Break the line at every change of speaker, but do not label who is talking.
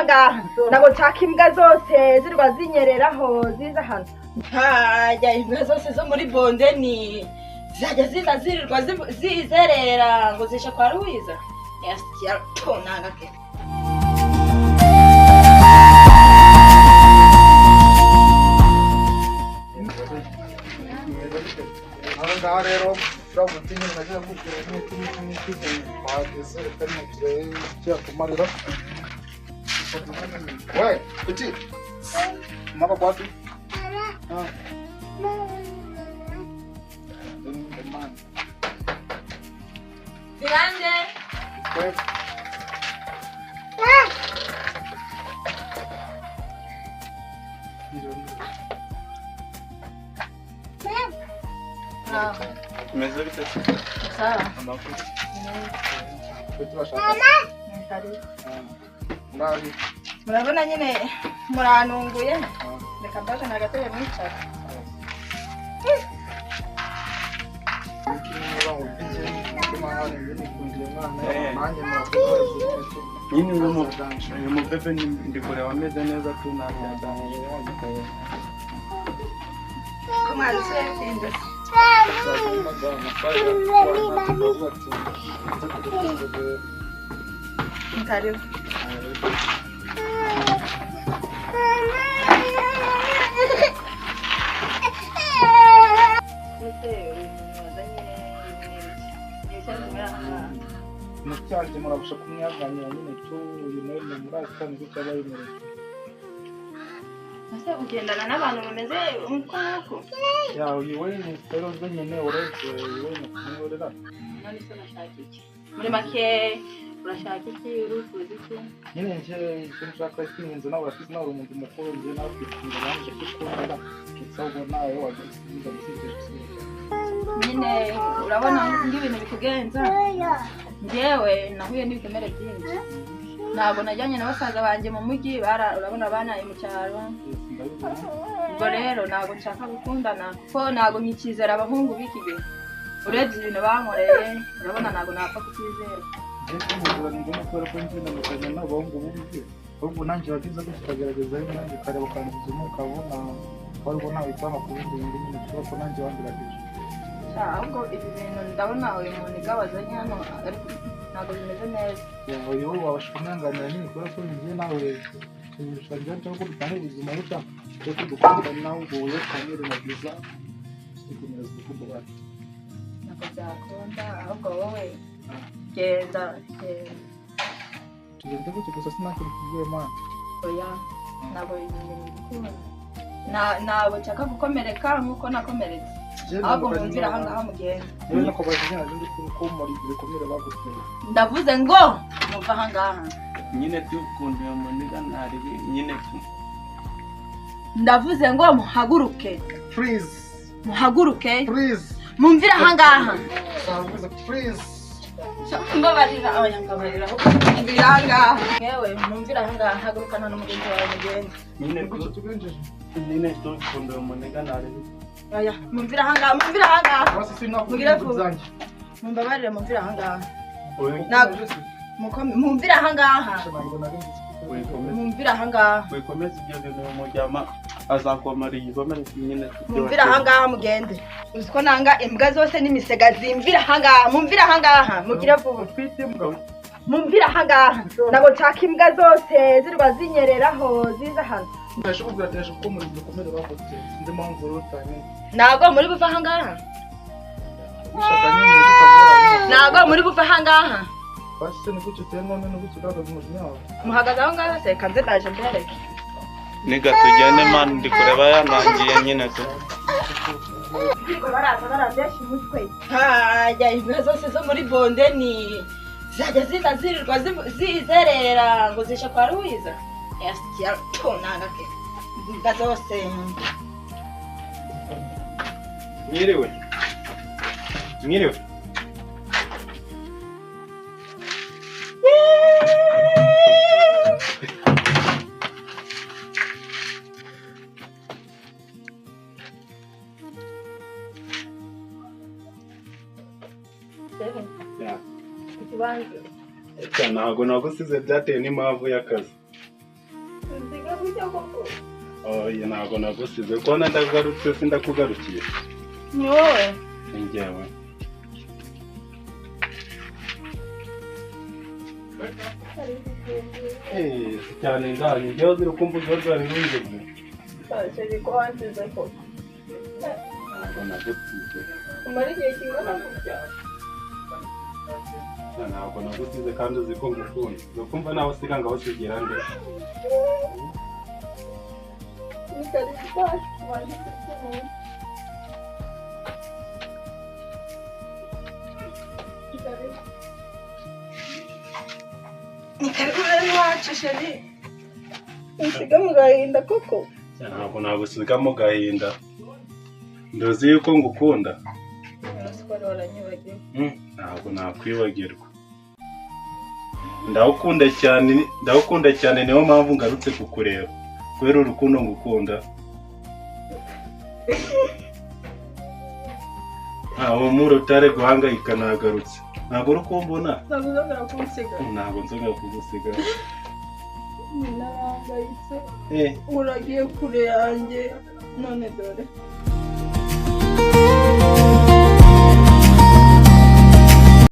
hangaha nabo nshaka imbwa zose zirwa zinyereraho ziza hano. Hajya imbwa zose zo muri bondeni zajya ziza zirirwa zizerera ngo zishe kwa Ruwiza. Yasiya tonanga ke.
Aha rero urabona nyine nagiye gukura n'iki bageze kandi cyakumarira. Wewe kuki mama kwatu
Grande.
Meza bite?
Sawa.
Amakuru.
Murabi.
Murabona nyine muranunguye. Reka mbaje nagatebe mwicara.
Nyine uyu mubebe ndi kureba ameze neza tu ntabyatangaje.
Kumara usende. Karibu.
Mucyanje murabusha kumwaganya nyine tu uyu nawe murakana icyo abayemereye.
Ese ugendana n'abantu bameze nk'uko?
Ya uyu we ni stero nyine uretse we ni kumurera.
None se nashaka iki? Muri make urashaka iki urufuza iki?
Nyine nje nshaka ikintu nawe afite nawe umuntu mukuru nje nawe kwitsinda nje kukunda kitsago nawe wagisinda bisije.
Nyine urabona ngibintu bikugenza. Njewe nahuye n'ibikomere byinshi. Ntabwo najyanye na basaza banje mu mujyi urabona banaye mu cyaro. Ubwo rero ntabwo nshaka gukundana kuko ntabwo nkikizera abahungu b'iki gihe. Urebye ibintu bankoreye urabona ntabwo napfa kutizera.
Ahubwo nanjye wagize ko tukagerageza ariko nanjye ukareba ukangiza ukabona wari nawe itama ku bindi bintu nyine kuko nanjye wangirageje.
Ahubwo ibi bintu ndabona uyu muntu igabazanye hano ariko ntabwo bimeze neza.
Uyu wabasha kumwanganira nyine kubera ko njye nawe tubishanje cyo gutanga ubuzima buca cyo kudukunda nawe ubwo we kamere nagiza tukomeza gukunda.
Ntabwo byakunda ahubwo wowe genda
tugende gutyo gusa sinakiri kuvuye mana.
Oya ntabwo bikunda. Ntabwo nshaka gukomereka nk'uko nakomeretse. Ahubwo mwumvira ahangaha mugenda.
Niba nakobaje cyane ndi ko muri bikomere baguteye.
Ndavuze ngo muva ahangaha.
Nyine dukunda uyu muniga ntari nyine
Ndavuze ngo muhaguruke.
Please.
Muhaguruke.
Please.
Mumvira ahangaha.
Sabuza please.
Mbabarira abanyangabarira aho mumvira ahangaha. Yewe mumvira ahangaha hagurukana n'umugenzi wawe mugenda.
nyine dukunda uyu muniga ntari.
Oya mumvira ahangaha mumvira ahangaha.
Basi sinakubwira kuzanje.
Mumbabarire mumvira ahangaha. Mumvira ahangaha. Mumvira ahangaha.
Wikomeza ibyo bintu umujyama azakomara igikomere nyine.
Mumvira ahangaha mugende. Uziko nanga imbwa zose n'imisega zimvira ahangaha. Mumvira ahangaha mugire vuba. Mumvira ahangaha nabo nshaka imbwa zose zirwa zinyereraho ziza hano.
Ndashobora kugateje ko muri bikomere baguteye. Ndi mpamvu rutanye.
Ntabwo muri buva ahangaha.
Ushaka nyine tutagora.
Ntabwo muri buva ahangaha.
Basi ni gutyo tengo none gutyo gaga umujinya wawe.
Muhagaze aho ngaho se kanze ndaje mbereke.
Niga tujyane man ndi kureba yanangiye nyine tu.
Barabyesha umutwe. Hajya imbwa zose zo muri bondeni zajya ziza zirirwa zizerera ngo zishe kwa Ruwiza. Yasiya tonanga ke. Imbwa zose.
Mwiriwe. Ntabwo nagusize byatewe n'impamvu y'akazi.
unsiga gutya koko
oya ntabwo nagusize ko ndagarutse sindakugarukiye
ni wowe
njyewe cyane ndani njyewe ziri kumva uzazana n'inzozi
sheri ko wansize koko
ntabwo nagusize
umara igihe kingana gutya
ntabwo nagusize kandi uzi ko ngukunda ukumva nawe usiga ngaho usigira nde
ni karibu kwacu wanditse umuntu ni karibu rero iwacu sheri unsiga mu gahinda koko
ntabwo nagusiga mu gahinda ndozi yuko ngukunda ntabwo nakwibagirwa ndagukunda cyane niyo mpamvu ngarutse kukureba kubera urukundo ngukunda ntawe mu rutare guhangayika nagarutse ntabwo uri kumbona
ntabwo nzongera kunsiga
ntabwo nzongera kugusiga
narahangayitse uragiye kure yanjye none dore